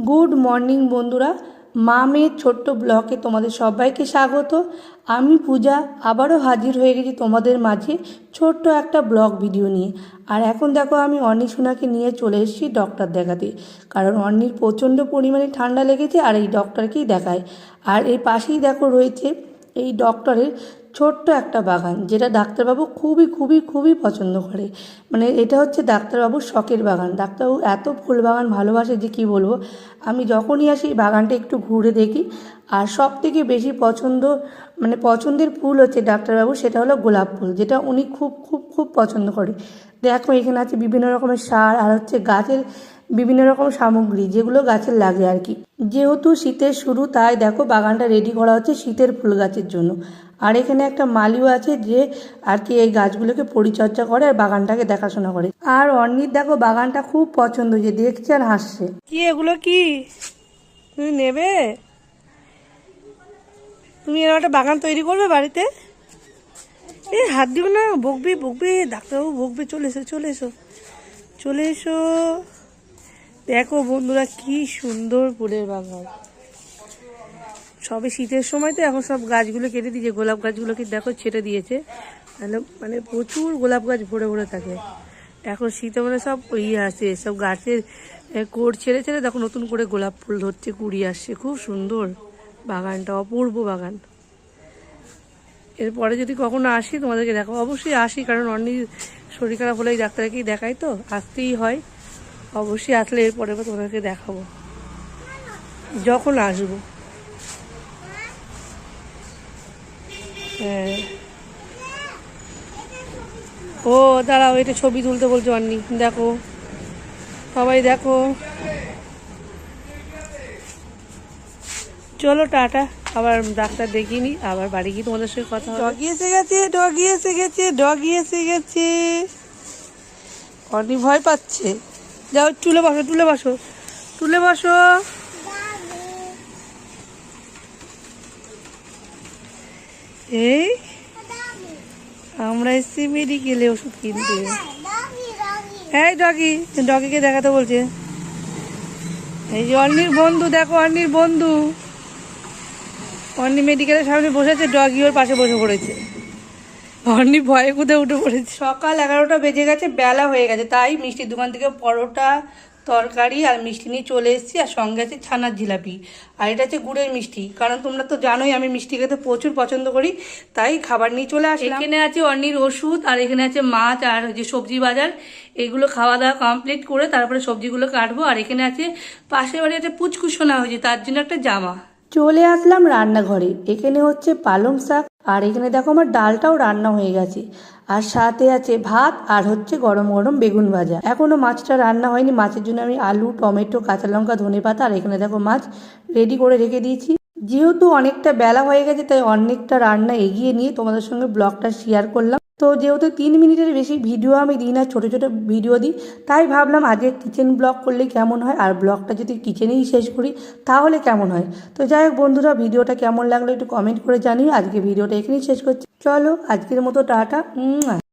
Good morning বন্ধুরা, মা মেয়ের ছোট্ট ব্লগে তোমাদের সবাইকে স্বাগত। আমি পূজা আবারও হাজির হয়ে গেছি তোমাদের মাঝে ছোট্ট একটা ব্লগ ভিডিও নিয়ে। আর এখন দেখো আমি অর্নি সোনাকে নিয়ে চলে এসেছি ডক্টর দেখাতে, কারণ অর্নির প্রচণ্ড পরিমাণে ঠান্ডা লেগেছে আর এই ডক্টরকেই দেখায়। আর এই পাশেই দেখো রয়েছে এই ডক্টরের ছোট্ট একটা বাগান, যেটা ডাক্তারবাবু খুবই খুবই খুবই পছন্দ করে। মানে এটা হচ্ছে ডাক্তারবাবুর শখের বাগান। ডাক্তারবাবু এত ফুল বাগান ভালোবাসে যে কী বলবো। আমি যখনই আসি এই বাগানটা একটু ঘুরে দেখি, আর সব থেকে বেশি পছন্দের ফুল হচ্ছে ডাক্তারবাবু, সেটা হলো গোলাপ ফুল, যেটা উনি খুব খুব খুব পছন্দ করে। দেখো এখানে আছে বিভিন্ন রকমের সার আর হচ্ছে গাছের বিভিন্ন রকম সামগ্রী, যেগুলো গাছের লাগে আর কি। যেহেতু শীতের শুরু, তাই দেখো বাগানটা রেডি করা হচ্ছে শীতের ফুল গাছের জন্য। আর এখানে একটা মালিও আছে যে আর কি এই গাছগুলোকে পরিচর্যা করে আর বাগানটাকে দেখাশোনা করে। আর অর্নির দেখো বাগানটা খুব পছন্দ, যে দেখছে আর হাসছে। কি এগুলো কি তুমি নেবে? তুমি এরকম একটা বাগান তৈরি করবে বাড়িতে? হাত দিও না, বকবে বকবে, ডাক্তারবাবু বকবে। চলে এসো চলে এসো চলে এসো। দেখো বন্ধুরা কি সুন্দর ফুলের বাগান। সবে শীতের সময় তো এখন সব গাছগুলো কেটে দিয়েছে, গোলাপ গাছগুলোকে দেখো ছেটে দিয়েছে। মানে প্রচুর গোলাপ গাছ ভরে ভরে থাকে। এখন শীতে সব আসে, সব গাছের কোর ছেড়ে ছেড়ে দেখো নতুন করে গোলাপ ফুল ধরছে, কুড়ি আসছে। খুব সুন্দর বাগানটা, অপূর্ব বাগান। এরপরে যদি কখনো আসি তোমাদেরকে দেখাবো। অবশ্যই আসি, কারণ অন্যের শরীর খারাপ হলে ডাক্তারকেই দেখাই, তো আসতেই হয়। অবশ্যই আসলে এরপরে তোমাদেরকে দেখাবো যখন আসবো। হ্যাঁ, ও দাঁড়াও, এটা ছবি তুলতে বলছো অন্নি। দেখো সবাই দেখো। চলো টাটা, আবার ডাক্তার দেখিয়ে নি, আবার বাড়ি গিয়ে তোমাদের সঙ্গে কথা হবে। ডগি এসে গেছে, ডগি এসে গেছে, ডগি এসে গেছে। অর্নি ভয় পাচ্ছে। যাও তুলে বসো, তুলে বসো, তুলে বসো। এই আমরা এসেছি মেডিকেলে ওষুধ কিনতে। এই ডগি, ডগিকে দেখাতে বলছে। এই যে অর্নির বন্ধু, দেখো অর্নির বন্ধু। অর্নি মেডিকেলের সামনে বসেছে, ডগি ওর পাশে বসে পড়েছে। অর্নি ভয়ে কুদে উঠে পড়েছে। সকাল 11টা বেজে গেছে, বেলা হয়ে গেছে, তাই মিষ্টির দোকান থেকে পরোটা, তরকারি আর মিষ্টি নিয়ে চলে এসেছি। আর সঙ্গে আছে ছানার জিলাপি, আর এটা হচ্ছে গুড়ের মিষ্টি। কারণ তোমরা তো জানোই আমি মিষ্টি খেতে প্রচুর পছন্দ করি, তাই খাবার নিয়ে চলে আসি। এখানে আছে অর্নির ওষুধ, আর এখানে আছে মাছ আর যে সবজি বাজার। এগুলো খাওয়া দাওয়া কমপ্লিট করে তারপরে সবজিগুলো কাটবো। আর এখানে আছে পাশের বাড়ি একটা পুচকুসোনা হয়েছে, তার জন্য একটা জামা। চলে আসলাম রান্নাঘরে। এখানে হচ্ছে পালং শাক, আর এখানে দেখো আমার ডালটাও রান্না হয়ে গেছে। আর সাথে আছে ভাত, আর হচ্ছে গরম গরম বেগুন ভাজা। এখনো মাছটা রান্না হয়নি। মাছের জন্য আমি আলু, টমেটো, কাঁচা লঙ্কা, ধনেপাতা আর এখানে দেখো মাছ রেডি করে রেখে দিয়েছি। যেহেতু অনেকটা বেলা হয়ে গেছে, তাই অনেকটা রান্না এগিয়ে নিয়ে তোমাদের সঙ্গে ব্লগটা শেয়ার করলাম। তো যেহেতু 3 মিনিটের বেশি ভিডিও আমি দিই না, ছোটো ছোটো ভিডিও দিই, তাই ভাবলাম আজকে কিচেন ব্লগ করলে কেমন হয়, আর ব্লগটা যদি কিচেনেই শেষ করি তাহলে কেমন হয়। তো যাই হোক বন্ধুরা, ভিডিওটা কেমন লাগলো একটু কমেন্ট করে জানিও। আজকে ভিডিওটা এখানেই শেষ করছি। চলো আজকের মতো টাটা।